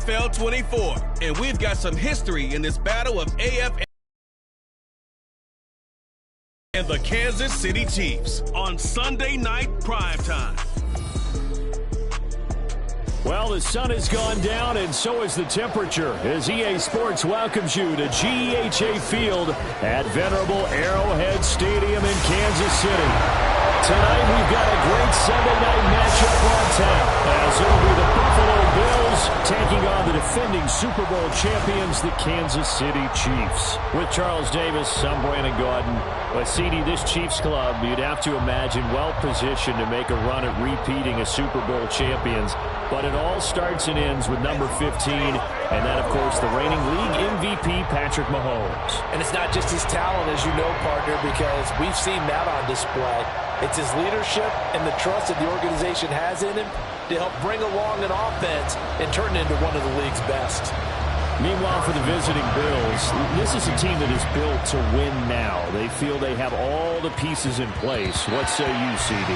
NFL 24, and we've got some history in this battle of AF and the Kansas City Chiefs on Sunday Night Primetime. Well, the sun has gone down, and so has the temperature, as EA Sports welcomes you to GEHA Field at venerable Arrowhead Stadium in Kansas City. Tonight, we've got a great Sunday night matchup on tap, as it'll be the Buffalo Bills taking on the defending Super Bowl champions, the Kansas City Chiefs. With Charles Davis, I'm Brandon Gordon. Well, CD, this Chiefs club, you'd have to imagine well-positioned to make a run at repeating as Super Bowl champions. But it all starts and ends with number 15, and that, of course, the reigning league MVP, Patrick Mahomes. And it's not just his talent, as you know, partner, because we've seen that on display. It's his leadership and the trust that the organization has in him to help bring along an offense and turn it into one of the league's best. Meanwhile, for the visiting Bills, this is a team that is built to win now. They feel they have all the pieces in place. What say you, CD?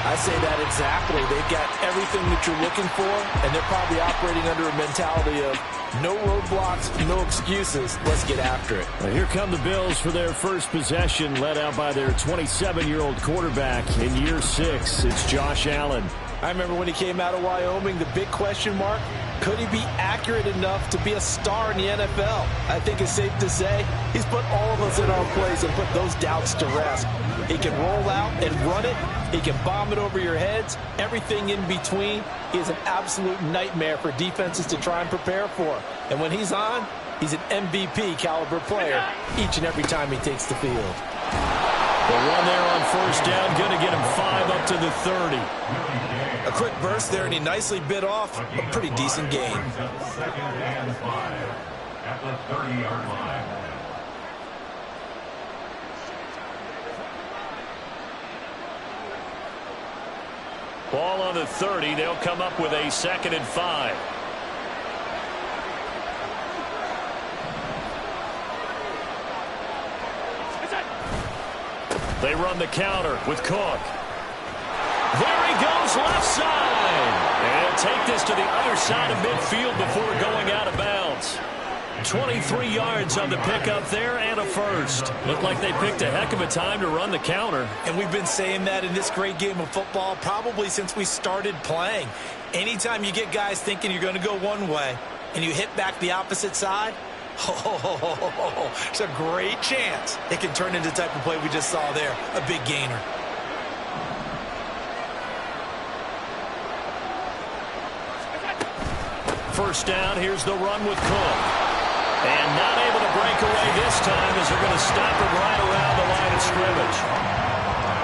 I say that exactly. They've got everything that you're looking for, and they're probably operating under a mentality of no roadblocks, no excuses. Let's get after it. Well, here come the Bills for their first possession, led out by their 27-year-old quarterback in year 6. It's Josh Allen. I remember when he came out of Wyoming, the big question mark, could he be accurate enough to be a star in the NFL? I think it's safe to say he's put all of us in our place and put those doubts to rest. He can roll out and run it. He can bomb it over your heads. Everything in between. He is an absolute nightmare for defenses to try and prepare for. And when he's on, he's an MVP caliber player each and every time he takes the field. The run there on first down, going to get him 5 up to the 30. A quick burst there, and he nicely bit off a pretty decent gain. Second and 5 at the 30-yard line. Ball on the 30. They'll come up with a 2nd and 5. They run the counter with Cook. There he goes, left side. And take this to the other side of midfield before going out of bounds. 23 yards on the pickup there and a first. Looked like they picked a heck of a time to run the counter. And we've been saying that in this great game of football probably since we started playing. Anytime you get guys thinking you're going to go one way and you hit back the opposite side, it's a great chance it can turn into the type of play we just saw there, a big gainer. First down, here's the run with Cook. And not able to break away this time as they're going to stop it right around the line of scrimmage.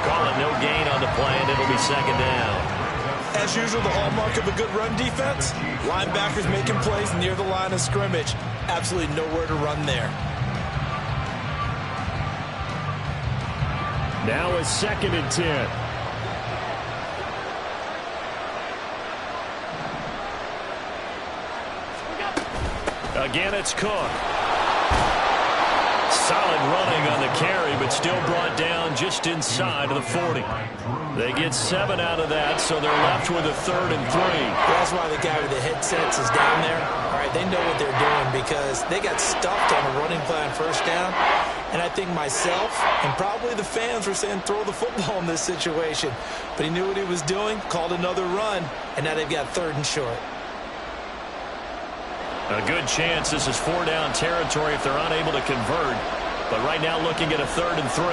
Call it no gain on the play, and it'll be 2nd down. As usual, the hallmark of a good run defense, linebackers making plays near the line of scrimmage. Absolutely nowhere to run there. Now a 2nd and 10. Again, it's Cook. Solid running on the carry, but still brought down just inside of the 40. They get 7 out of that, so they're left with a 3rd and 3. That's why the guy with the headsets is down there. All right, they know what they're doing because they got stuffed on a running play on first down. And I think myself and probably the fans were saying throw the football in this situation. But he knew what he was doing, called another run, and now they've got 3rd and short. A good chance this is 4-down territory if they're unable to convert. But right now looking at a 3rd and 3.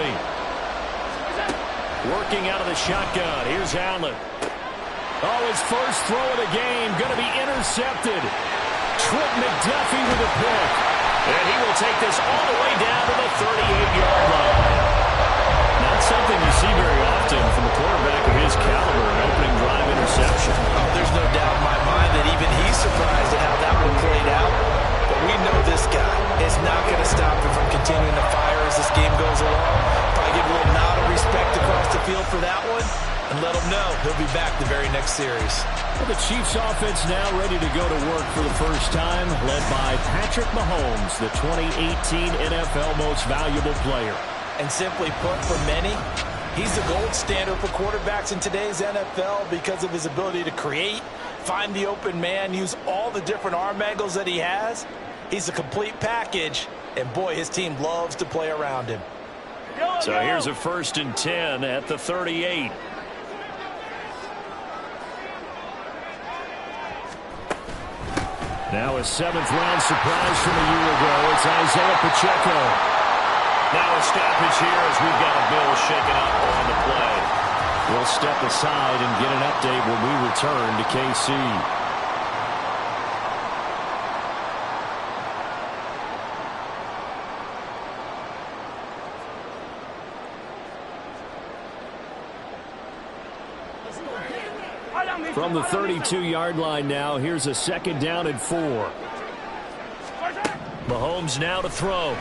Working out of the shotgun. Here's Allen. Oh, his first throw of the game going to be intercepted. Trent McDuffie with a pick. And he will take this all the way down to the 38-yard line. Not something you see very often from a quarterback of his caliber, an opening drive interception. Oh, there's no doubt in my mind that even he's surprised at how that one played out. But we know this guy is not going to stop him from continuing to fire as this game goes along. Probably give a little nod of respect across the field for that one and let him know he'll be back the very next series. Well, the Chiefs offense now ready to go to work for the first time, led by Patrick Mahomes, the 2018 NFL Most Valuable Player. And simply put, for many, He's the gold standard for quarterbacks in today's NFL because of his ability to create, find the open man, use all the different arm angles that he has. He's a complete package, and boy, his team loves to play around him. So here's a 1st and 10 at the 38. Now a 7th-round surprise from a year ago. It's Isaiah Pacheco. Now a stoppage here as we've got a Bill shaken up on the play. We'll step aside and get an update when we return to KC. From the 32-yard line now, here's a 2nd down and 4. Mahomes now to throw.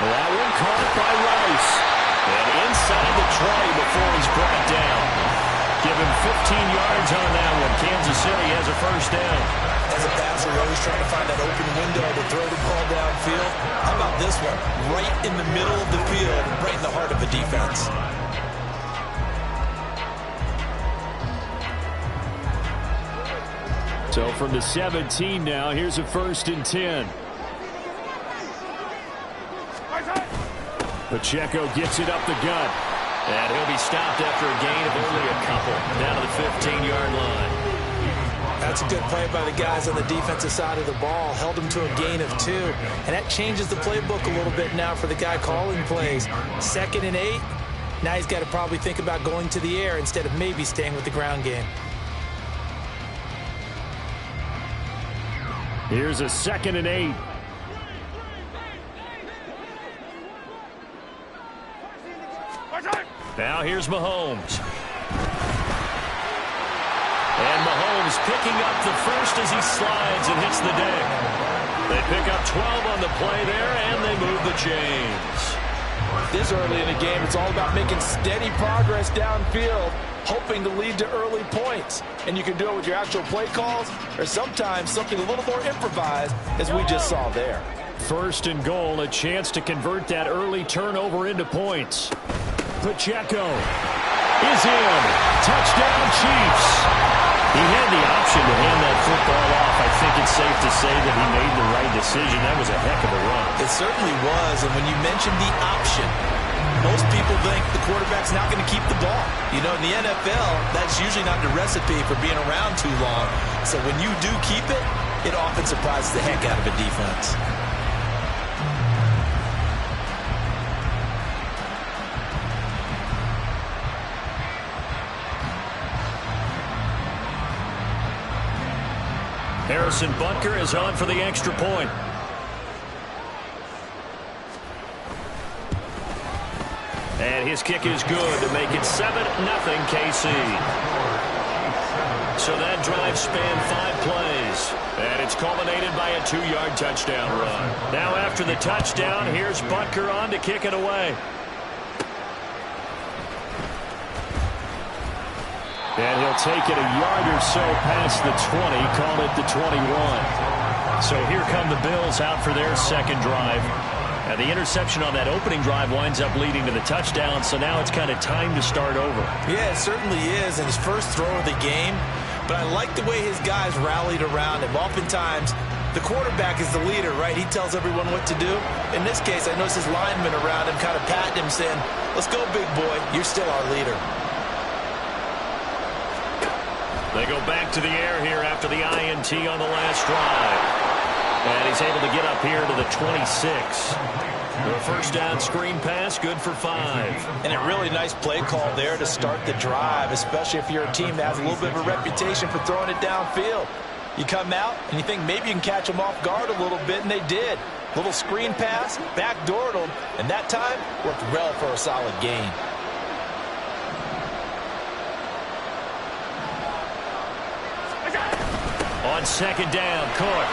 That one caught by Rice. And inside the 20 before he's brought down. Give him 15 yards on that one. Kansas City has a 1st down. As a passer, you're always trying to find that open window to throw the ball downfield. How about this one? Right in the middle of the field, right in the heart of the defense. So from the 17 now, here's a 1st and 10. Pacheco gets it up the gut. And he'll be stopped after a gain of only a couple. Down to the 15-yard line. That's a good play by the guys on the defensive side of the ball. Held him to a gain of 2. And that changes the playbook a little bit now for the guy calling plays. 2nd and 8. Now he's got to probably think about going to the air instead of maybe staying with the ground game. Here's a 2nd and 8. Now here's Mahomes. And Mahomes picking up the first as he slides and hits the deck. They pick up 12 on the play there, and they move the chains. This early in the game, it's all about making steady progress downfield, hoping to lead to early points. And you can do it with your actual play calls, or sometimes something a little more improvised, as we just saw there. 1st and goal, a chance to convert that early turnover into points. Pacheco is in. Touchdown, Chiefs. He had the option to hand that football off. I think it's safe to say that he made the right decision. That was a heck of a run. It certainly was, and when you mentioned the option, most people think the quarterback's not going to keep the ball. You know, in the NFL, that's usually not the recipe for being around too long. So when you do keep it, it often surprises the heck out of a defense. Harrison Butker is on for the extra point. And his kick is good to make it 7-0 KC. So that drive spanned 5 plays. And it's culminated by a 2-yard touchdown run. Now after the touchdown, here's Butker on to kick it away. And he'll take it a yard or so past the 20, call it the 21. So here come the Bills out for their 2nd drive. And the interception on that opening drive winds up leading to the touchdown, so now it's kind of time to start over. Yeah, it certainly is, and his first throw of the game. But I like the way his guys rallied around him. Oftentimes, the quarterback is the leader, right? He tells everyone what to do. In this case, I noticed his linemen around him kind of patting him, saying, "Let's go, big boy. You're still our leader." They go back to the air here after the INT on the last drive. And he's able to get up here to the 26. The 1st down screen pass, good for 5. And a really nice play call there to start the drive, especially if you're a team that has a little bit of a reputation for throwing it downfield. You come out and you think maybe you can catch them off guard a little bit, and they did. Little screen pass, backdoored them, and that time worked well for a solid gain. On 2nd down, Cook.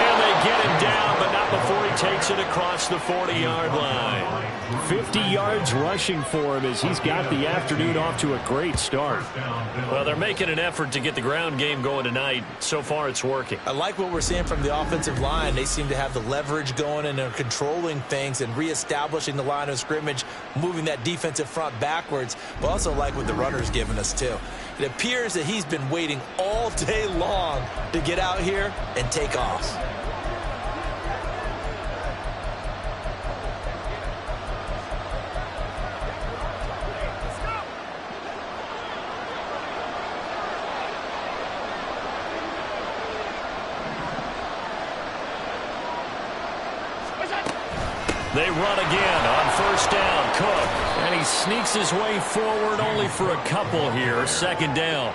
And they get him down, but not before he takes it across the 40-yard line. 50 yards rushing for him as he's got the afternoon off to a great start. Well, they're making an effort to get the ground game going tonight. So far, it's working. I like what we're seeing from the offensive line. They seem to have the leverage going, and they're controlling things and reestablishing the line of scrimmage, moving that defensive front backwards, but also like what the runner's giving us, too. It appears that he's been waiting all day long to get out here and take off. They run again on first down. Cook. And he sneaks his way forward only for a couple here. Second down.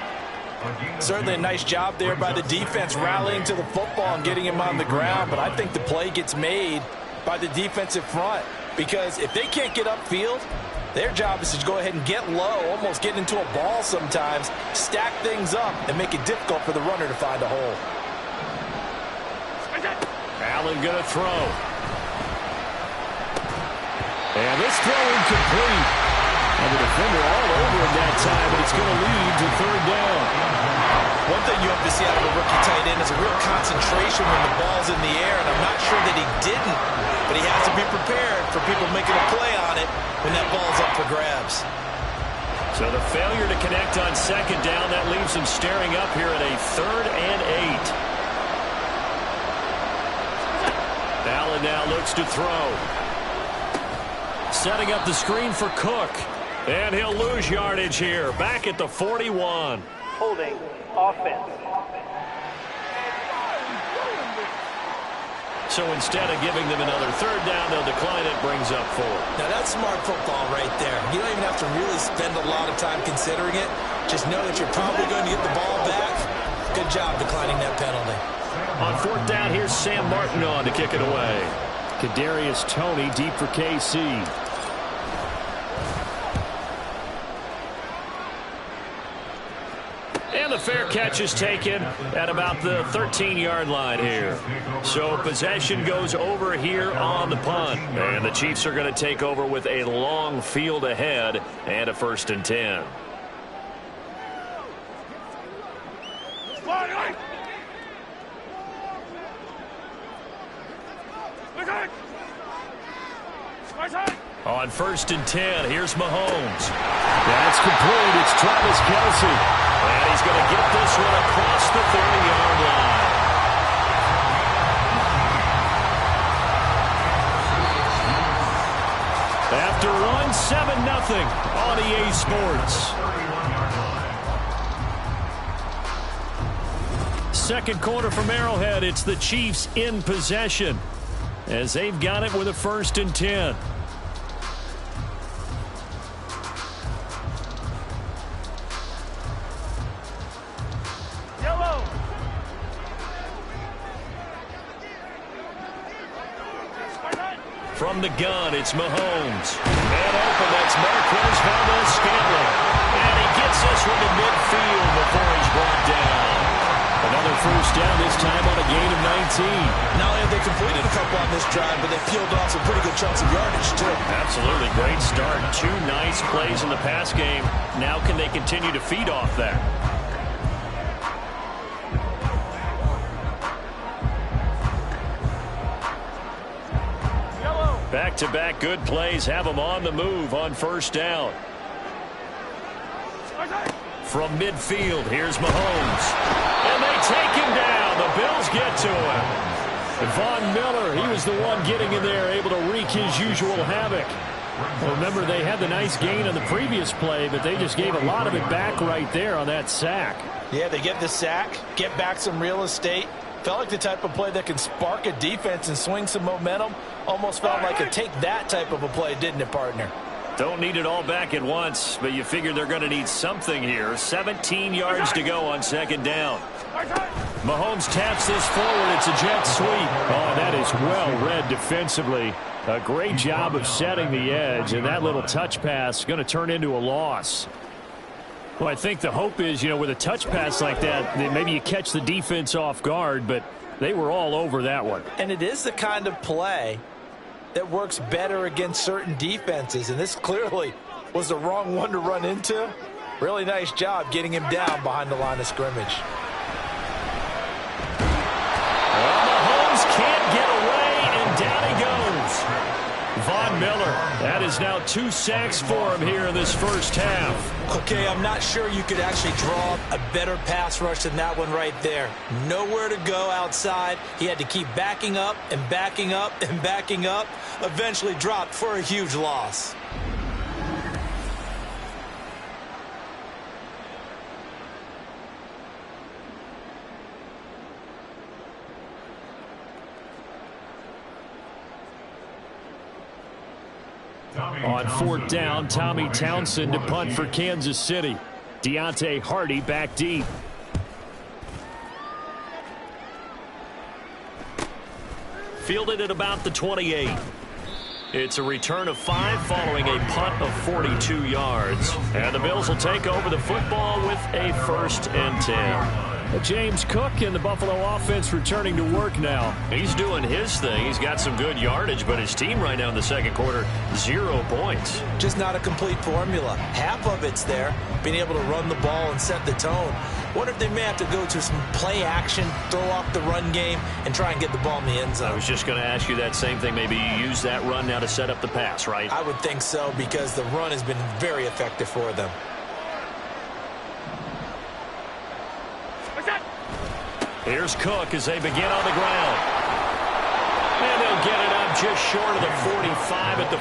Certainly a nice job there by the defense rallying to the football and getting him on the ground. But I think the play gets made by the defensive front. Because if they can't get upfield, their job is to go ahead and get low, almost get into a ball sometimes, stack things up, and make it difficult for the runner to find a hole. Allen going to throw. And this throw incomplete. And the defender all over him that time, but it's going to lead to third down. One thing you have to see out of a rookie tight end is a real concentration when the ball's in the air, and I'm not sure that he didn't, but he has to be prepared for people making a play on it when that ball's up for grabs. So the failure to connect on second down, that leaves him staring up here at a 3rd and 8. Allen now looks to throw. Setting up the screen for Cook. And he'll lose yardage here. Back at the 41. Holding offense. So instead of giving them another third down, they'll decline it. Brings up 4. Now that's smart football right there. You don't even have to really spend a lot of time considering it. Just know that you're probably going to get the ball back. Good job declining that penalty. On 4th down, here's Sam Martin on to kick it away. Kadarius Toney deep for KC. And the fair catch is taken at about the 13-yard line here. So possession goes over here on the punt. And the Chiefs are going to take over with a long field ahead and a 1st and 10. On 1st and 10, here's Mahomes. That's complete. It's Travis Kelce. And he's going to get this one across the 30-yard line. After one, 7-0 on EA Sports. Second quarter from Arrowhead. It's the Chiefs in possession as they've got it with a 1st and 10. From the gun, it's Mahomes. Man open, that's Marquez Valdez-Scantling. And he gets this one to midfield before he's brought down. Another first down, this time on a gain of 19. Not only have they completed a couple on this drive, but they peeled off some pretty good chunks of yardage, too. Absolutely, great start. 2 nice plays in the pass game. Now can they continue to feed off that? Back-to-back good plays have them on the move on first down. From midfield, here's Mahomes. And they take him down. The Bills get to him. Von Miller, he was the one getting in there, able to wreak his usual havoc. Well, remember, they had the nice gain on the previous play, but they just gave a lot of it back right there on that sack. Yeah, they get the sack, get back some real estate. Felt like the type of play that can spark a defense and swing some momentum. Almost felt like a take that type of a play, didn't it, partner? Don't need it all back at once, but you figure they're going to need something here. 17 yards to go on second down. Mahomes taps this forward. It's a jet sweep. Oh, that is well read defensively. A great job of setting the edge, and that little touch pass is going to turn into a loss. Well, I think the hope is, with a touch pass like that maybe you catch the defense off guard, but They were all over that one. And it is the kind of play that works better against certain defenses, and this clearly was the wrong one to run into. Really nice job getting him down behind the line of scrimmage. Well, Mahomes can't get away, and down he goes. Von Miller, that is now 2 sacks for him here in this first half. Okay, I'm not sure you could actually draw a better pass rush than that one right there. Nowhere to go outside. He had to keep backing up and backing up and backing up. Eventually dropped for a huge loss. On 4th down, Tommy Townsend to punt for Kansas City. Deontay Hardy back deep. Fielded at about the 28. It's a return of 5 following a punt of 42 yards. And the Bills will take over the football with a 1st and 10. James Cook and the Buffalo offense returning to work now. He's doing his thing. He's got some good yardage, but his team right now in the second quarter, 0 points. Just not a complete formula. Half of it's there, being able to run the ball and set the tone. Wonder if they may have to go to some play action, throw off the run game, and try and get the ball in the end zone. I was just going to ask you that same thing. Maybe you use that run now to set up the pass, right? I would think so, because the run has been very effective for them. Here's Cook as they begin on the ground. And they'll get it up just short of the 45 at the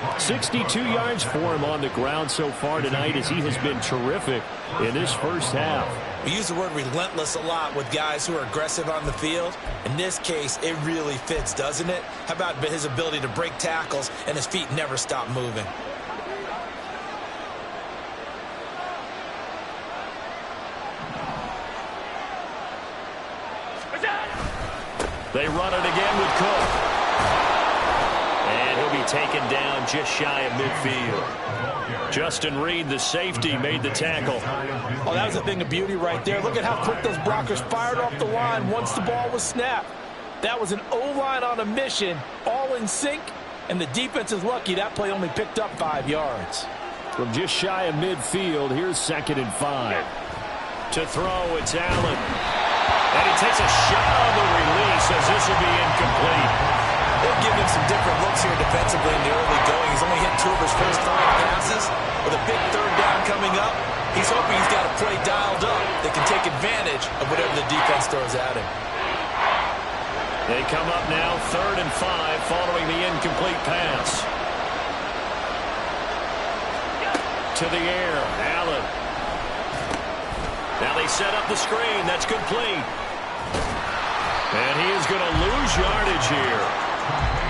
44. 62 yards for him on the ground so far tonight, as he has been terrific in this first half. We use the word relentless a lot with guys who are aggressive on the field. In this case, it really fits, doesn't it? How about his ability to break tackles and his feet never stop moving? They run it again with Cook. And he'll be taken down just shy of midfield. Justin Reed, the safety, made the tackle. Oh, that was a thing of beauty right there. Look at how quick those blockers fired off the line once the ball was snapped. That was an O-line on a mission, all in sync, and the defense is lucky that play only picked up 5 yards. From just shy of midfield, here's 2nd and 5. To throw, it's Allen. And he takes a shot on the release as this will be incomplete. They'll give him some different looks here defensively in the early going. He's only hit 2 of his first 5 passes. With a big 3rd down coming up, he's hoping he's got a play dialed up that can take advantage of whatever the defense throws at him. They come up now 3rd and 5 following the incomplete pass. To the air, Allen. Now they set up the screen. That's complete. And he is going to lose yardage here.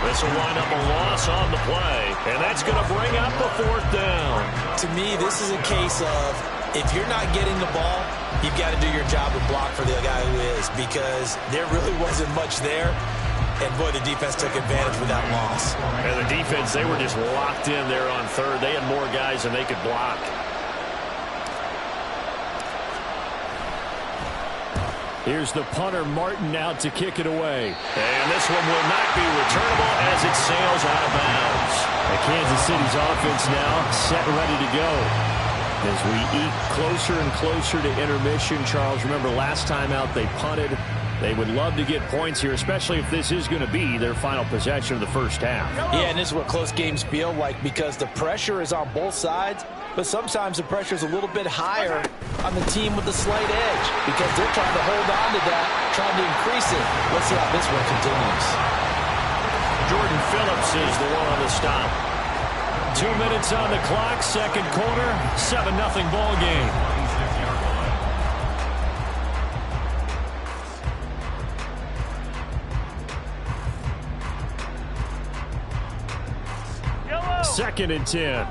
This will wind up a loss on the play. And that's going to bring up the 4th down. To me, this is a case of if you're not getting the ball, you've got to do your job and block for the guy who is, because there really wasn't much there. And, boy, the defense took advantage with that loss. And the defense, they were just locked in there on 3rd. They had more guys than they could block. Here's the punter, Martin, out to kick it away. And this one will not be returnable as it sails out of bounds. Kansas City's offense now set, ready to go. As we eke closer and closer to intermission, Charles, remember last time out they punted. They would love to get points here, especially if this is going to be their final possession of the first half. Yeah, and this is what close games feel like, because the pressure is on both sides, but sometimes the pressure is a little bit higher on the team with the slight edge, because they're trying to hold on to that, trying to increase it. Let's see how this one continues. Jordan Phillips is the one on the stop. 2 minutes on the clock, second quarter, 7-0 ball game. Second and 10.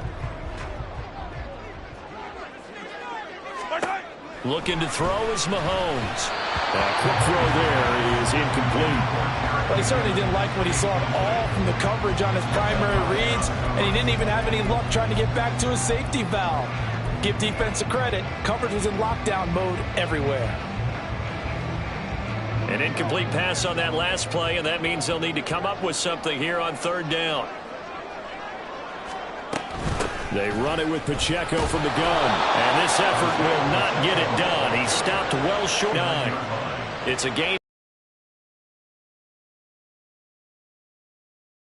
Looking to throw is Mahomes. That quick throw there is incomplete. But he certainly didn't like what he saw at all from the coverage on his primary reads, and he didn't even have any luck trying to get back to his safety valve. Give defense a credit. Coverage was in lockdown mode everywhere. An incomplete pass on that last play, and that means they'll need to come up with something here on third down. They run it with Pacheco from the gun. And this effort will not get it done. He stopped well short. 9. It's a gain.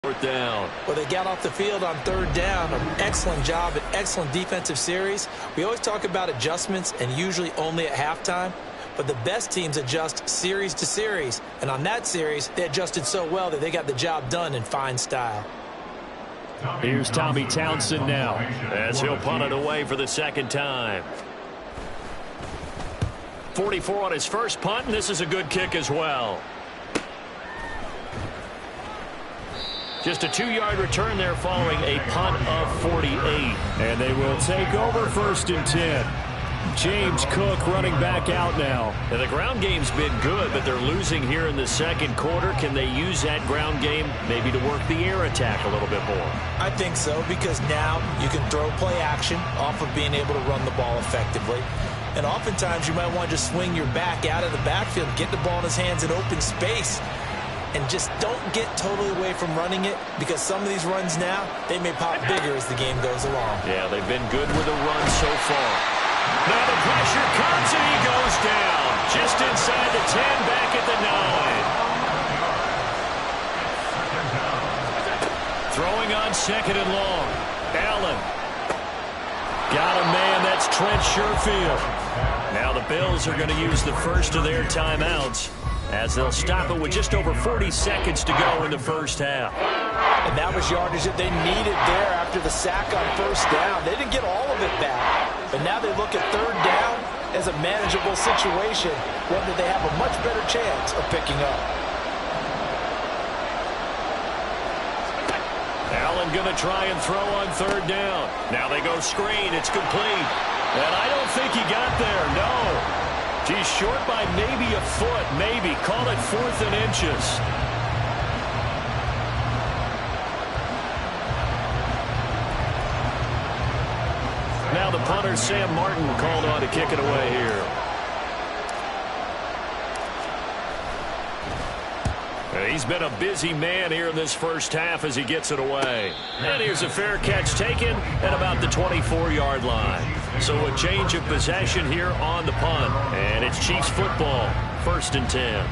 Fourth down. Well, they got off the field on third down. An excellent job, an excellent defensive series. We always talk about adjustments and usually only at halftime. But the best teams adjust series to series. And on that series, they adjusted so well that they got the job done in fine style. Here's Tommy Townsend now, as he'll punt it away for the second time. 44 on his first punt, and this is a good kick as well. Just a 2-yard return there following a punt of 48. And they will take over 1st and 10. James Cook running back out now. And the ground game's been good, but they're losing here in the second quarter. Can they use that ground game maybe to work the air attack a little bit more? I think so, because now you can throw play action off of being able to run the ball effectively. And oftentimes you might want to just swing your back out of the backfield, get the ball in his hands in open space, and just don't get totally away from running it, because some of these runs now, they may pop bigger as the game goes along. Yeah, they've been good with the run so far. Now the pressure comes and he goes down. Just inside the 10, back at the 9. Throwing on 2nd and long. Allen. Got a man, that's Trent Sherfield. Now the Bills are going to use the first of their timeouts as they'll stop it with just over 40 seconds to go in the first half. And that was yardage that they needed there after the sack on first down. They didn't get all of it back. But now they look at third down as a manageable situation, one that they have a much better chance of picking up. Allen going to try and throw on third down. Now they go screen. It's complete. And I don't think he got there. No. He's short by maybe a foot. Maybe. Call it 4th and inches. Now the punter, Sam Martin, called on to kick it away here. He's been a busy man here in this first half as he gets it away. And here's a fair catch taken at about the 24-yard line. So a change of possession here on the punt. And it's Chiefs football, 1st and 10.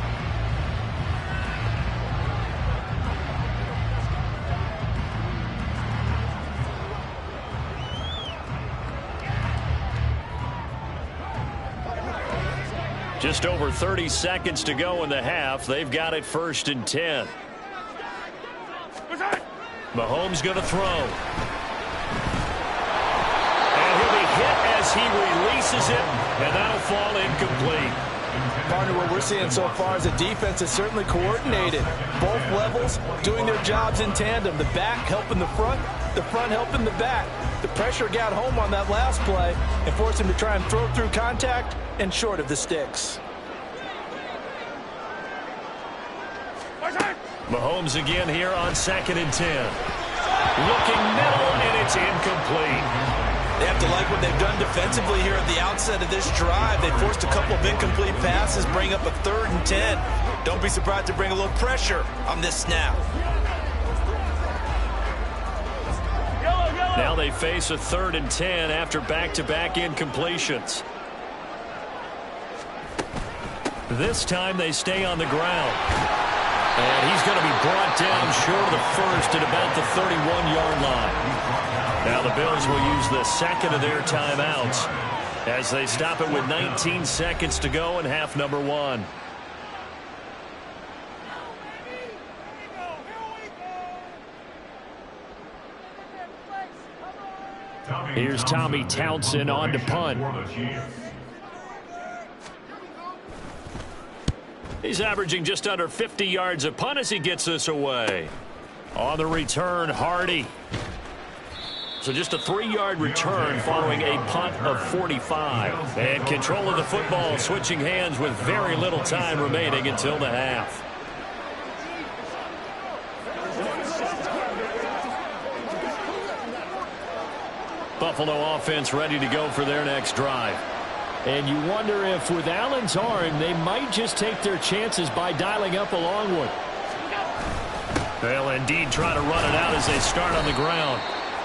Just over 30 seconds to go in the half. They've got it 1st and 10. Mahomes going to throw. And he'll be hit as he releases it, and that'll fall incomplete. Partner, what we're seeing so far is the defense is certainly coordinated. Both levels doing their jobs in tandem. The back helping the front helping the back. The pressure got home on that last play and forced him to try and throw through contact and short of the sticks. Mahomes again here on 2nd and 10. Looking middle, and it's incomplete. They have to like what they've done defensively here at the outset of this drive. They forced a couple of incomplete passes, bring up a 3rd and 10. Don't be surprised to bring a little pressure on this snap. Now they face a 3rd and 10 after back-to-back incompletions. This time they stay on the ground. And he's going to be brought down short of the first at about the 31-yard line. Now the Bills will use the second of their timeouts as they stop it with 19 seconds to go in half number 1. Here's Tommy Townsend on to punt. He's averaging just under 50 yards a punt as he gets this away. On the return, Hardy. So just a 3-yard return following a punt of 45. And control of the football switching hands with very little time remaining until the half. Buffalo offense ready to go for their next drive. And you wonder if with Allen's arm, they might just take their chances by dialing up a long one. They'll indeed try to run it out as they start on the ground.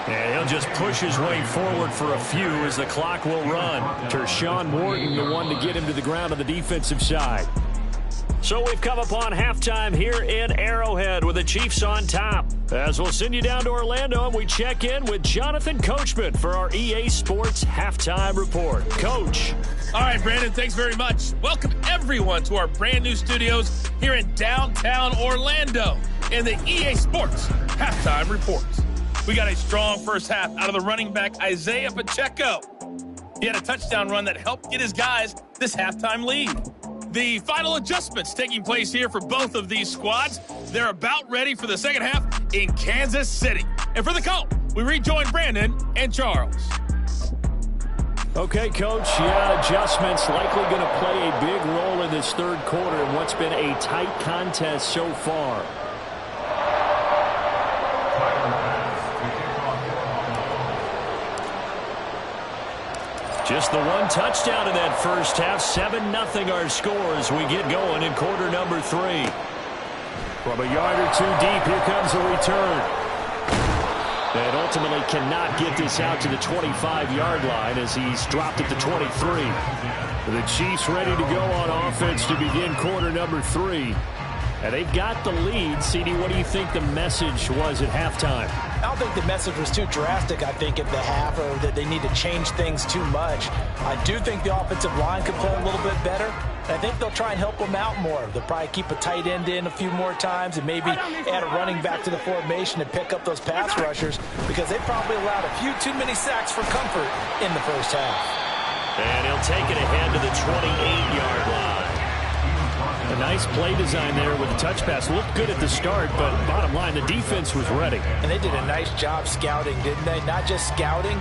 And he'll just push his way forward for a few as the clock will run. Tershawn Morton, the one to get him to the ground on the defensive side. So we've come upon halftime here in Arrowhead with the Chiefs on top. As we'll send you down to Orlando and we check in with Jonathan Coachman for our EA Sports Halftime Report. Coach. All right, Brandon, thanks very much. Welcome everyone to our brand new studios here in downtown Orlando in the EA Sports Halftime Report. We got a strong first half out of the running back Isaiah Pacheco. He had a touchdown run that helped get his guys this halftime lead. The final adjustments taking place here for both of these squads. They're about ready for the second half in Kansas City. And for the call, we rejoin Brandon and Charles. Okay, Coach, adjustments likely going to play a big role in this third quarter in what's been a tight contest so far. Just the one touchdown in that first half. 7-0 our score as we get going in quarter number 3. From a yard or two deep, here comes a return. And ultimately cannot get this out to the 25-yard line as he's dropped at the 23. The Chiefs ready to go on offense to begin quarter number 3. And they've got the lead. CD, what do you think the message was at halftime? I don't think the message was too drastic, I think, at the half, or that they need to change things too much. I do think the offensive line could play a little bit better. And I think they'll try and help them out more. They'll probably keep a tight end in a few more times and maybe add a running back to the formation and pick up those pass rushers because they probably allowed a few too many sacks for comfort in the first half. And he'll take it ahead to the 28-yard line. A nice play design there with the touch pass. Looked good at the start, but bottom line, the defense was ready. And they did a nice job scouting, didn't they? Not just scouting,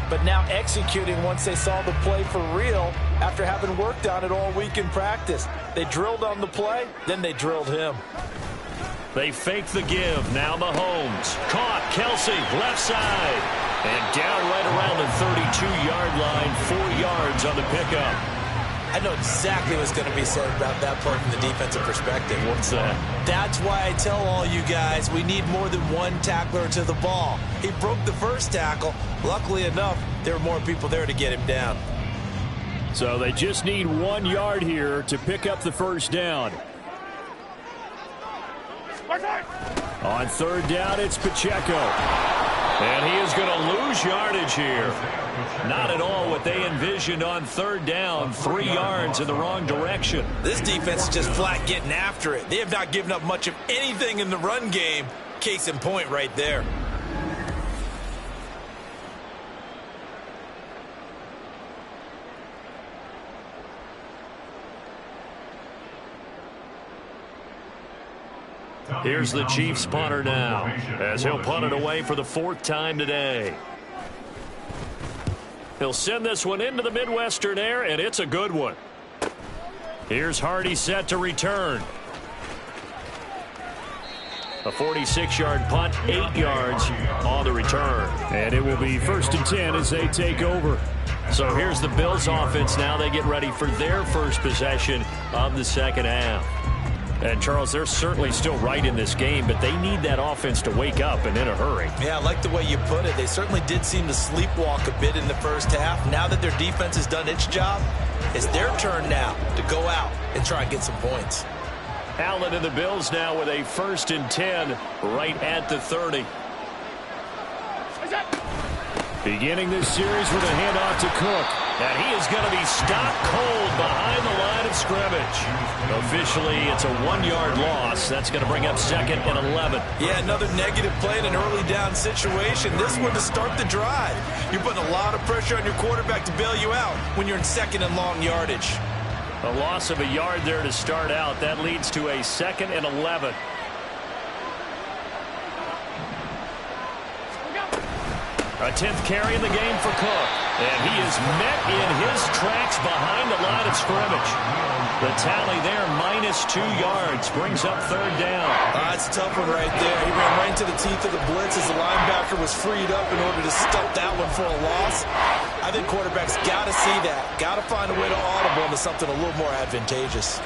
but now executing once they saw the play for real after having worked on it all week in practice. They drilled on the play, then they drilled him. They fake the give. Now Mahomes. Caught. Kelsey, left side. And down right around the 32-yard line. 4 yards on the pickup. I know exactly what's going to be said about that play from the defensive perspective. What's that? That's why I tell all you guys we need more than one tackler to the ball. He broke the first tackle. Luckily enough, there were more people there to get him down. So they just need 1 yard here to pick up the first down. On third down, it's Pacheco. And he is going to lose yardage here. Not at all what they envisioned on third down. 3 yards in the wrong direction. This defense is just flat getting after it. They have not given up much of anything in the run game. Case in point right there. Here's the Chiefs punter now, as he'll punt it away for the 4th time today. He'll send this one into the Midwestern air, and it's a good one. Here's Hardy set to return. A 46-yard punt, 8 yards on the return. And it will be 1st and 10 as they take over. So here's the Bills offense now. They get ready for their first possession of the second half. And, Charles, they're certainly still right in this game, but they need that offense to wake up and in a hurry. Yeah, I like the way you put it. They certainly did seem to sleepwalk a bit in the first half. Now that their defense has done its job, it's their turn now to go out and try and get some points. Allen and the Bills now with a 1st and 10 right at the 30. Beginning this series with a handoff to Cook. And he is going to be stopped cold behind the line of scrimmage. Officially, it's a 1-yard loss. That's going to bring up 2nd and 11. Yeah, another negative play in an early down situation. This one to start the drive. You're putting a lot of pressure on your quarterback to bail you out when you're in 2nd and long yardage. A loss of a yard there to start out. That leads to a 2nd and 11. A 10th carry in the game for Cook. And he is met in his tracks behind the line of scrimmage. The tally there, -2 yards, brings up third down. That's a tough one right there. He ran right into the teeth of the blitz as the linebacker was freed up in order to stuff that one for a loss. I think quarterbacks got to see that. Got to find a way to audible into something a little more advantageous.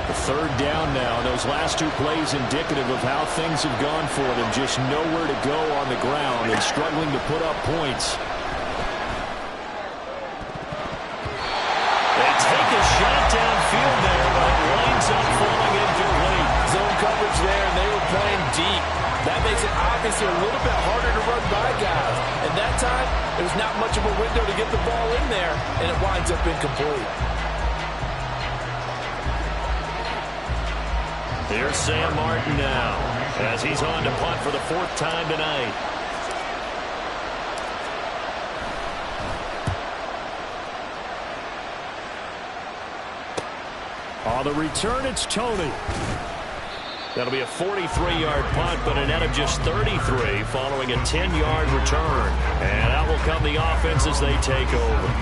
The third down now. Those last two plays indicative of how things have gone for them. Just nowhere to go on the ground and struggling to put up points. They take a shot downfield there, but it winds up falling incomplete. Zone coverage there, and they were playing deep. That makes it obviously a little bit harder to run by guys. And that time, there's not much of a window to get the ball in there, and it winds up incomplete. Here's Sam Martin now, as he's on to punt for the 4th time tonight. On the return, it's Tony. That'll be a 43-yard punt, but a net of just 33 following a 10-yard return. And out will come the offense as they take over.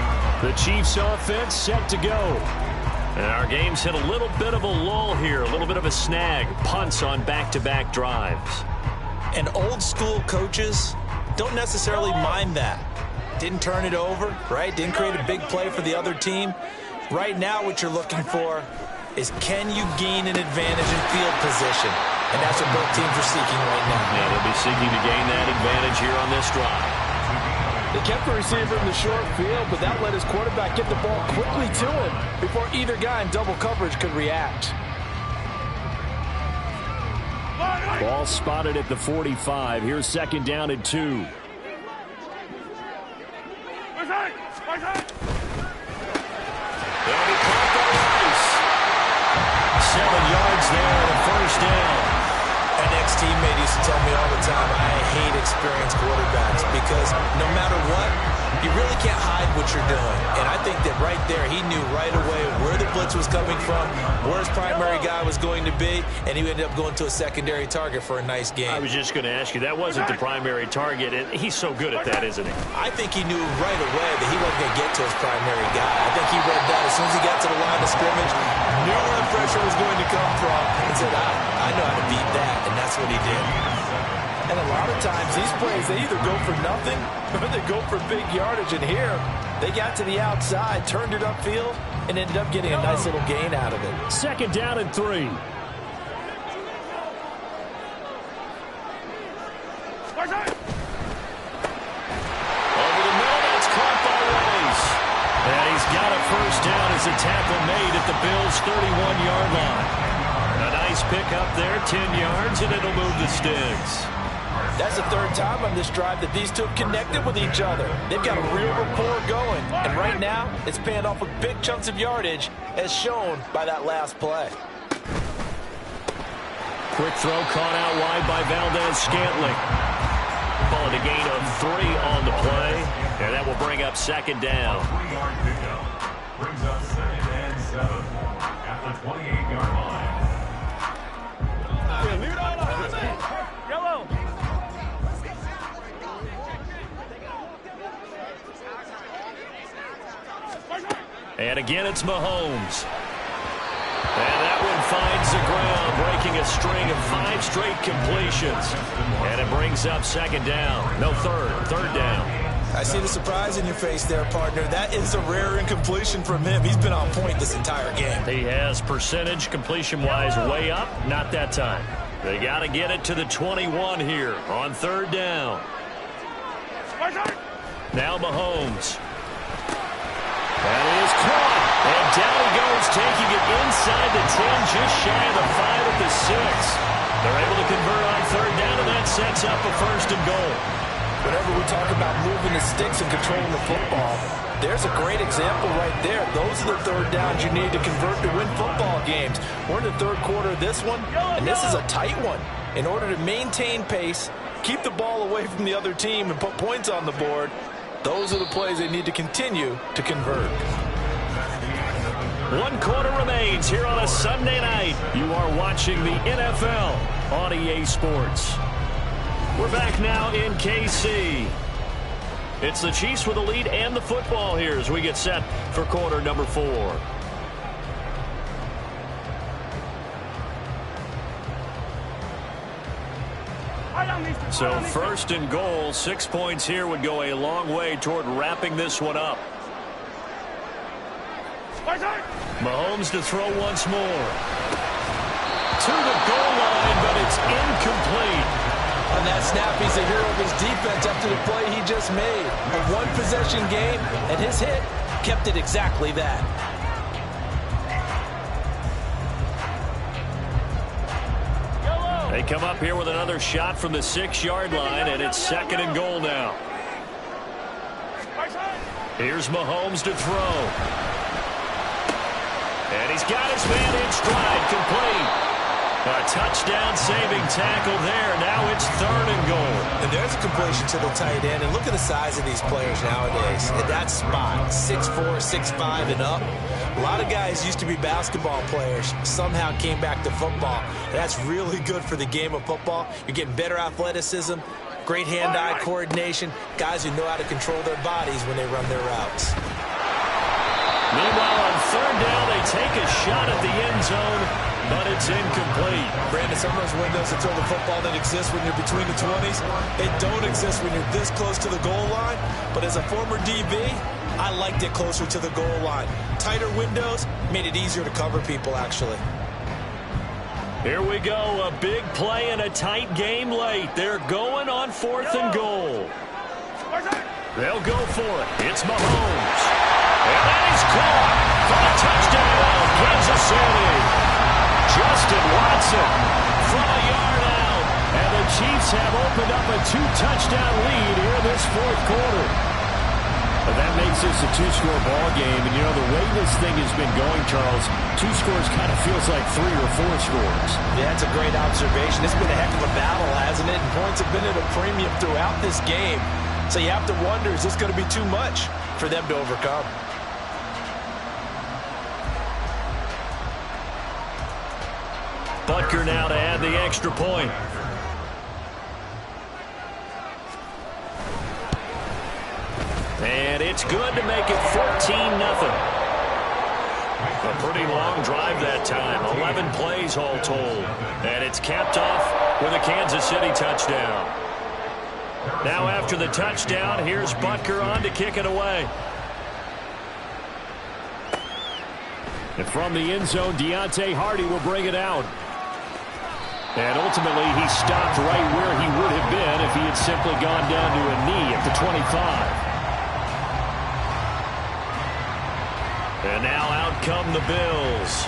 The Chiefs offense set to go. And our game's hit a little bit of a lull here, a little bit of a snag. Punts on back-to-back drives. And old-school coaches don't necessarily mind that. Didn't turn it over, right? Didn't create a big play for the other team. Right now what you're looking for is, can you gain an advantage in field position? And that's what both teams are seeking right now. Yeah, they'll be seeking to gain that advantage here on this drive. They kept the receiver in the short field, but that let his quarterback get the ball quickly to him before either guy in double coverage could react. Ball spotted at the 45. Here's 2nd down and 2. They'll be caught by Rice. 7 yards there and a 1st down. An ex-teammate used to tell me all the time, I hate experienced quarterbacks because no matter what, you really can't hide what you're doing. And I think that right there, he knew right away where the blitz was coming from, where his primary guy was going to be, and he ended up going to a secondary target for a nice game. I was just going to ask you, that wasn't the primary target, and he's so good at that, isn't he? I think he knew right away that he wasn't going to get to his primary guy. I think he read that as soon as he got to the line of scrimmage, knew where the pressure was going to come from, and said, I know how to beat that, and that's what he did. And a lot of times, these plays, they either go for nothing or they go for big yardage. And here, they got to the outside, turned it upfield, and ended up getting a nice little gain out of it. 2nd down and 3. Over the middle, that's caught by Rice. And he's got a 1st down as a tackle made at the Bills' 31-yard line. A nice pickup there, 10 yards, and it'll move the sticks. That's the 3rd time on this drive that these two have connected with each other. They've got a real rapport going. And right now, it's paying off with big chunks of yardage, as shown by that last play. Quick throw caught out wide by Valdez-Scantling. Ball at a gain of 3 on the play. And that will bring up 2nd down. 3-yard pickup brings up 2nd and 7 at the 28-yard line. And again, it's Mahomes. And that one finds the ground, breaking a string of 5 straight completions. And it brings up 2nd down. No, 3rd down. I see the surprise in your face there, partner. That is a rare incompletion from him. He's been on point this entire game. He has percentage completion-wise way up. Not that time. They got to get it to the 21 here on 3rd down. Now Mahomes. That is caught. And down he goes, taking it inside the 10, just shy of the 5 at the 6. They're able to convert on 3rd down, and that sets up a 1st and goal. Whenever we talk about moving the sticks and controlling the football, there's a great example right there. Those are the 3rd downs you need to convert to win football games. We're in the 3rd quarter of this one, and this is a tight one. In order to maintain pace, keep the ball away from the other team, and put points on the board, those are the plays they need to continue to convert. 1 quarter remains here on a Sunday night. You are watching the NFL on EA Sports. We're back now in KC. It's the Chiefs with the lead and the football here as we get set for quarter number 4. So 1st and goal, 6 points here would go a long way toward wrapping this one up. Mahomes to throw once more. To the goal line, but it's incomplete. On that snap, he's a hero of his defense after the play he just made. A one-possession game, and his hit kept it exactly that. They come up here with another shot from the 6-yard line, and it's 2nd and goal now. Here's Mahomes to throw. And he's got his man in stride, complete. A touchdown-saving tackle there. Now it's 3rd and goal. And there's a completion to the tight end. And look at the size of these players nowadays. At that spot, 6'4", 6'5", and up. A lot of guys used to be basketball players, somehow came back to football. And that's really good for the game of football. You're getting better athleticism, great hand-eye coordination, guys who know how to control their bodies when they run their routes. Meanwhile, on 3rd down, they take a shot at the end zone, but it's incomplete. Brandon, some of those windows to throw the football that exist when you're between the 20s, they don't exist when you're this close to the goal line. But as a former DB, I liked it closer to the goal line. Tighter windows made it easier to cover people, actually. Here we go, a big play and a tight game late. They're going on 4th and goal. They'll go for it. It's Mahomes. And that is caught for a touchdown, Kansas City. Justin Watson from a yard out. And the Chiefs have opened up a 2-touchdown lead here in this 4th quarter. But that makes this a 2-score ball game. And, you know, the way this thing has been going, Charles, 2 scores kind of feels like 3 or 4 scores. Yeah, that's a great observation. It's been a heck of a battle, hasn't it? And points have been at a premium throughout this game. So you have to wonder, is this going to be too much for them to overcome? Butker now to add the extra point. And it's good to make it 14-0. A pretty long drive that time. 11 plays all told. And it's capped off with a Kansas City touchdown. Now after the touchdown, here's Butker on to kick it away. And from the end zone, Deontay Hardy will bring it out. And ultimately, he stopped right where he would have been if he had simply gone down to a knee at the 25. And now out come the Bills.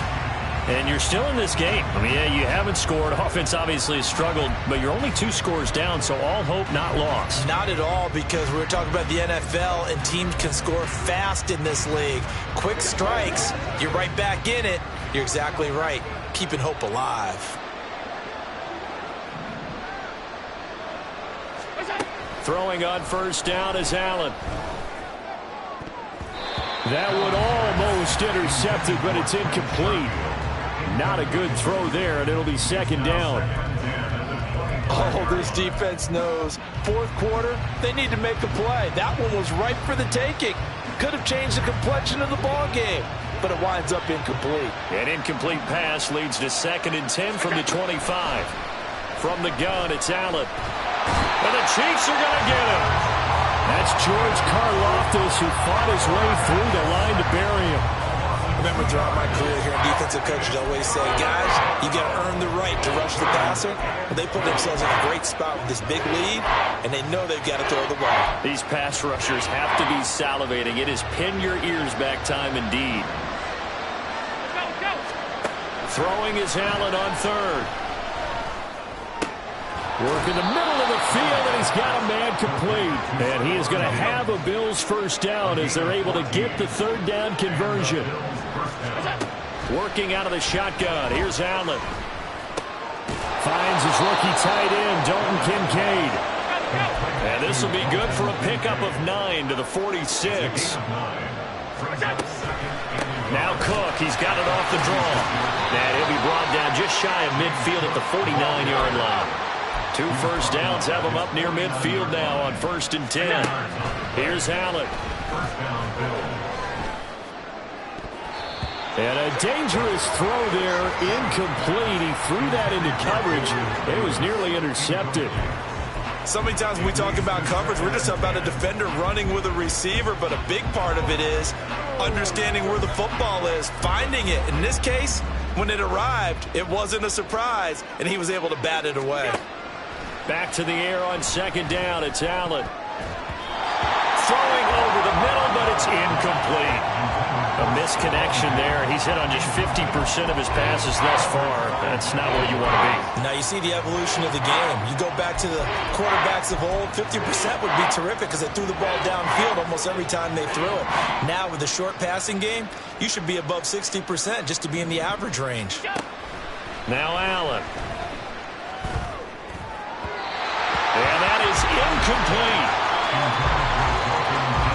And you're still in this game. I mean, yeah, you haven't scored. Offense obviously has struggled, but you're only 2 scores down, so all hope not lost. Not at all, because we were talking about the NFL, and teams can score fast in this league. Quick strikes, you're right back in it. You're exactly right. Keeping hope alive. Throwing on 1st down is Allen. That one almost intercepted, but it's incomplete. Not a good throw there, and it'll be 2nd down. Oh, this defense knows. 4th quarter, they need to make a play. That one was ripe for the taking. Could have changed the complexion of the ball game, but it winds up incomplete. An incomplete pass leads to 2nd and 10 from the 25. From the gun, it's Allen. And the Chiefs are going to get him. That's George Karlaftis, who fought his way through the line to bury him. I remember throughout my career here, defensive coaches always say, guys, you got to earn the right to rush the passer. But they put themselves in a great spot with this big lead, and they know they've got to throw the ball. These pass rushers have to be salivating. It is pin your ears back time indeed. Throwing is Allen on 3rd. Work in the middle of the field, and he's got a man complete. And he is going to have a Bills 1st down as they're able to get the 3rd down conversion. Working out of the shotgun. Here's Allen. Finds his rookie tight end, Dalton Kincaid. And this will be good for a pickup of 9 to the 46. Now Cook, he's got it off the draw. And he'll be brought down just shy of midfield at the 49-yard line. 2 first downs have him up near midfield now on 1st and 10. Here's Allen. And a dangerous throw there, incomplete. He threw that into coverage. It was nearly intercepted. So many times when we talk about coverage, we're just about a defender running with a receiver, but a big part of it is understanding where the football is, finding it. In this case, when it arrived, it wasn't a surprise, and he was able to bat it away. Back to the air on 2nd down. It's Allen. Throwing over the middle, but it's incomplete. A misconnection there. He's hit on just 50% of his passes thus far. That's not where you want to be. Now you see the evolution of the game. You go back to the quarterbacks of old, 50% would be terrific because they threw the ball downfield almost every time they threw it. Now with the short passing game, you should be above 60% just to be in the average range. Now Allen. And that is incomplete.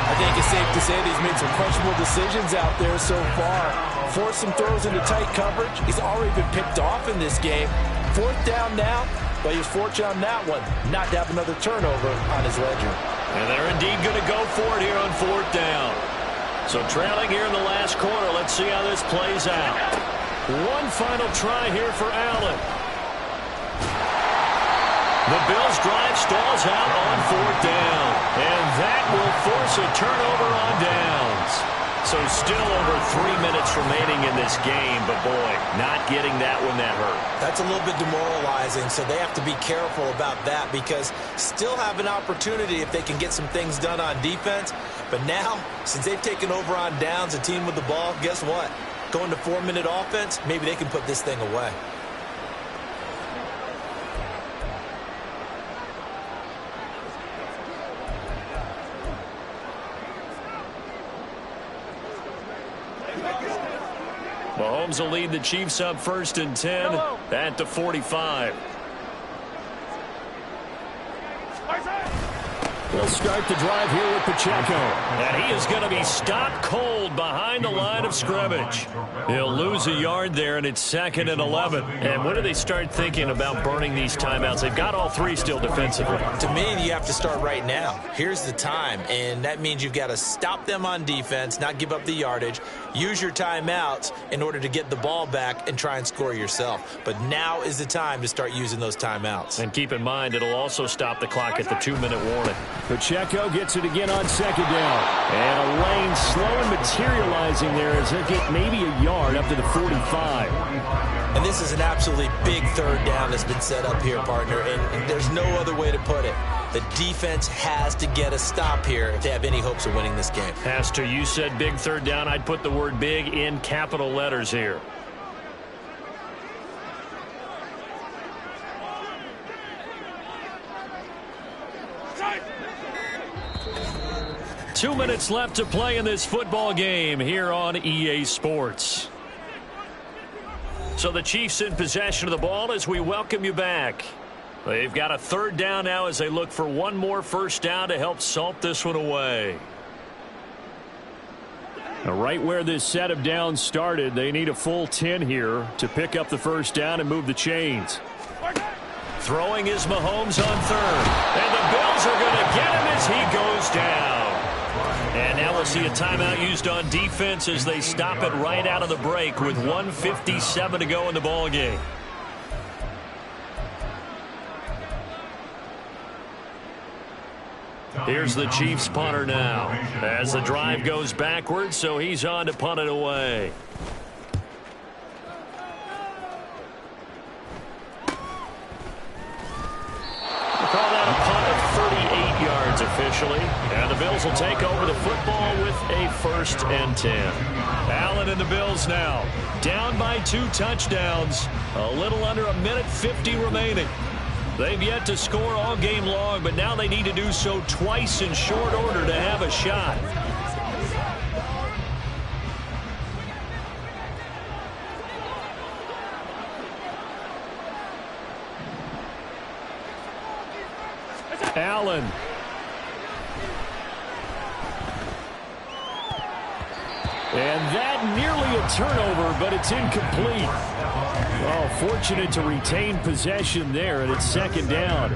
I think it's safe to say that he's made some questionable decisions out there so far. Forced some throws into tight coverage. He's already been picked off in this game. 4th down now, but he was fortunate on that one not to have another turnover on his ledger. And they're indeed going to go for it here on 4th down. So trailing here in the last quarter. Let's see how this plays out. One final try here for Allen. The Bills' drive stalls out on 4th down. And that will force a turnover on downs. So still over 3 minutes remaining in this game. But, boy, not getting that one that hurt. That's a little bit demoralizing, so they have to be careful about that because still have an opportunity if they can get some things done on defense. But now, since they've taken over on downs, a team with the ball, guess what? Going to 4-minute offense, maybe they can put this thing away. Mahomes will lead the Chiefs up 1st and 10 at the 45. They'll start the drive here with Pacheco. And he is going to be stopped cold behind the line of scrimmage. He'll lose a yard there, and it's 2nd and 11. And when do they start thinking about burning these timeouts? They've got all 3 still defensively. To me, you have to start right now. Here's the time, and that means you've got to stop them on defense, not give up the yardage, use your timeouts in order to get the ball back and try and score yourself. But now is the time to start using those timeouts. And keep in mind, it'll also stop the clock at the 2-minute warning. Pacheco gets it again on 2nd down. And a lane slow and materializing there as they get maybe a yard up to the 45. And this is an absolutely big 3rd down that's been set up here, partner, and there's no other way to put it. The defense has to get a stop here if they have any hopes of winning this game. Pastor, you said big 3rd down. I'd put the word big in capital letters here. Two minutes left to play in this football game here on EA Sports. So the Chiefs in possession of the ball as we welcome you back. They've got a 3rd down now as they look for one more 1st down to help salt this one away. Now right where this set of downs started, they need a full 10 here to pick up the 1st down and move the chains. Throwing is Mahomes on 3rd. And the Bills are going to get him as he goes down. And now we'll see a timeout used on defense as they stop it right out of the break with 1:57 to go in the ball game. Here's the Chiefs punter now as the drive goes backwards, so he's on to punt it away. Officially, and the Bills will take over the football with a 1st and 10. Allen and the Bills now down by 2 touchdowns, a little under 1:50 remaining. They've yet to score all game long, but now they need to do so twice in short order to have a shot. Allen. And that nearly a turnover, but it's incomplete. Oh, fortunate to retain possession there, and it's second down.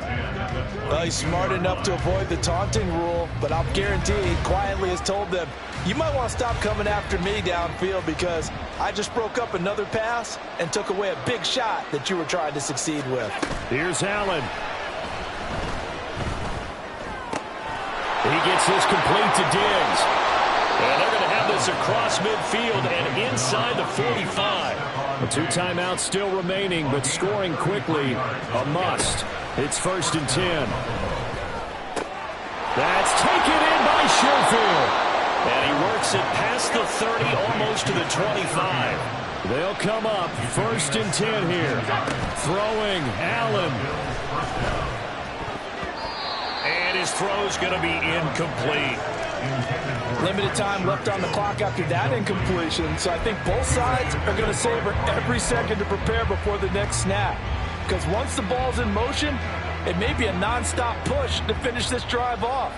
Well, he's smart enough to avoid the taunting rule, but I'll guarantee he quietly has told them, you might want to stop coming after me downfield because I just broke up another pass and took away a big shot that you were trying to succeed with. Here's Allen. He gets this complete to Diggs. And they're going to have this across midfield and inside the 45. The 2 timeouts still remaining, but scoring quickly, a must. It's 1st and 10. That's taken in by Schofield. And he works it past the 30, almost to the 25. They'll come up, 1st and 10 here. Throwing, Allen. And his throw's going to be incomplete. Limited time left on the clock after that incompletion, so I think both sides are going to savor every second to prepare before the next snap. Because once the ball's in motion, it may be a non-stop push to finish this drive off.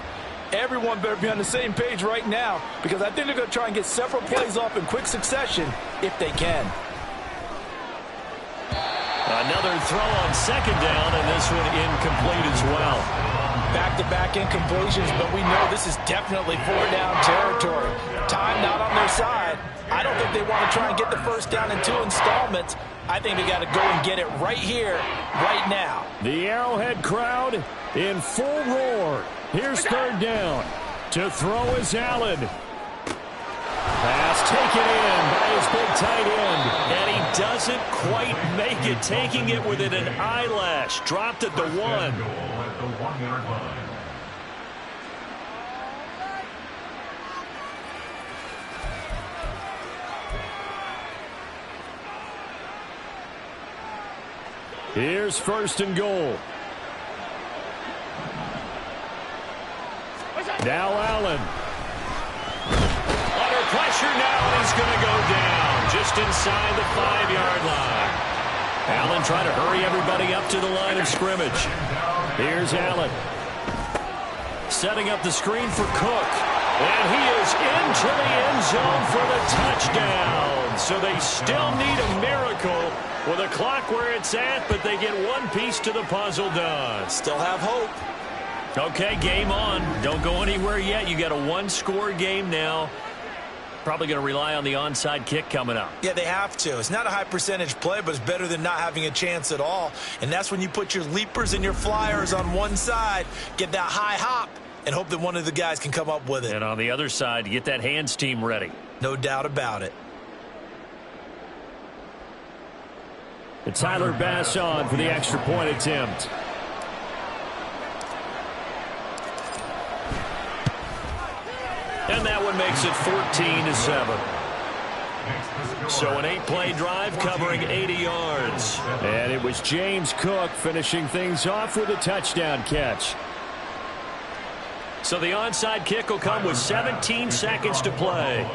Everyone better be on the same page right now because I think they're going to try and get several plays off in quick succession if they can. Another throw on 2nd down, and this one incomplete as well. Back-to-back incompletions, but we know this is definitely 4-down territory. Time not on their side. I don't think they want to try and get the 1st down in 2 installments. I think they got to go and get it right here, right now. The Arrowhead crowd in full roar. Here's 3rd down. To throw is Allen. Pass taken in by his big tight end. And he doesn't quite make it, taking it within an eyelash. Dropped at the 1. At the 1-yard line. Here's 1st and goal. Now Allen. Under pressure now, and he's going to go down just inside the 5-yard line. Allen trying to hurry everybody up to the line of scrimmage. Here's Allen. Setting up the screen for Cook. And he is into the end zone for the touchdown. So they still need a miracle with a clock where it's at, but they get one piece to the puzzle done. Still have hope. Okay, game on. Don't go anywhere yet. You got a 1-score game now. Probably going to rely on the onside kick coming up. Yeah, they have to. It's not a high percentage play, but it's better than not having a chance at all. And that's when you put your leapers and your flyers on one side, get that high hop, and hope that one of the guys can come up with it. And on the other side, get that hands team ready. No doubt about it. And Tyler Bass on for the extra point attempt. And that one makes it 14-7. So an 8-play drive covering 80 yards. And it was James Cook finishing things off with a touchdown catch. So the onside kick will come with 17 seconds to play.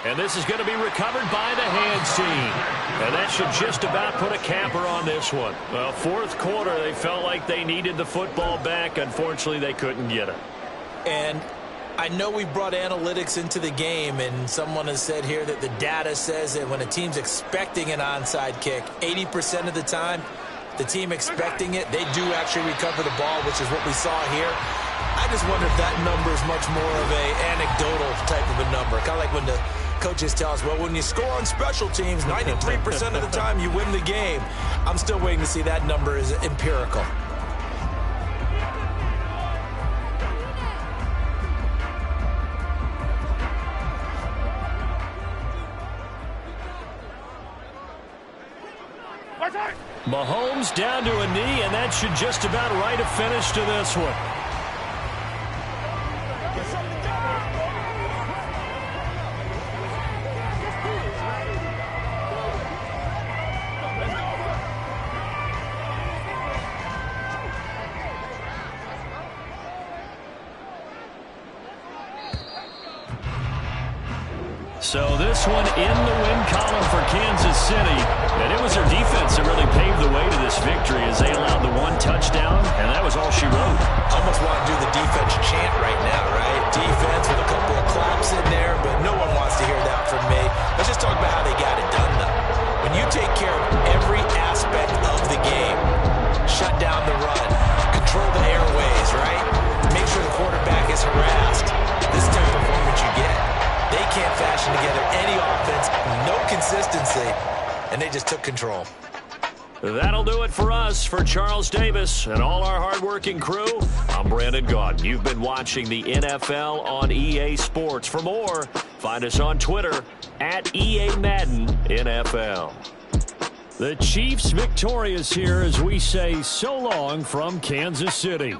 And this is going to be recovered by the hands team. And that should just about put a capper on this one. Well, 4th quarter, they felt like they needed the football back. Unfortunately, they couldn't get it. And I know we brought analytics into the game, and someone has said here that the data says that when a team's expecting an onside kick, 80% of the time, the team expecting it, they do actually recover the ball, which is what we saw here. I just wonder if that number is much more of a anecdotal type of a number. Kind of like when the coaches tell us, well, when you score on special teams, 93% of the time you win the game. I'm still waiting to see that number is empirical. Mahomes down to a knee, and that should just about write a finish to this one. So this one in the win column for Kansas City. And it was their defense that really paved the way to this victory as they allowed the one touchdown, and that was all she wrote. Almost want to do the defense chant right now, right? Defense with a couple of claps in there, but no one wants to hear that from me. Let's just talk about how they got it done, though. When you take care of every aspect of the game, shut down the run, control the airways, right? Make sure the quarterback is harassed. This is the type of performance you get. They can't fashion together any offense, no consistency, and they just took control. That'll do it for us. For Charles Davis and all our hardworking crew, I'm Brandon Gaudin. You've been watching the NFL on EA Sports. For more, find us on Twitter at EA Madden NFL. The Chiefs victorious here as we say so long from Kansas City.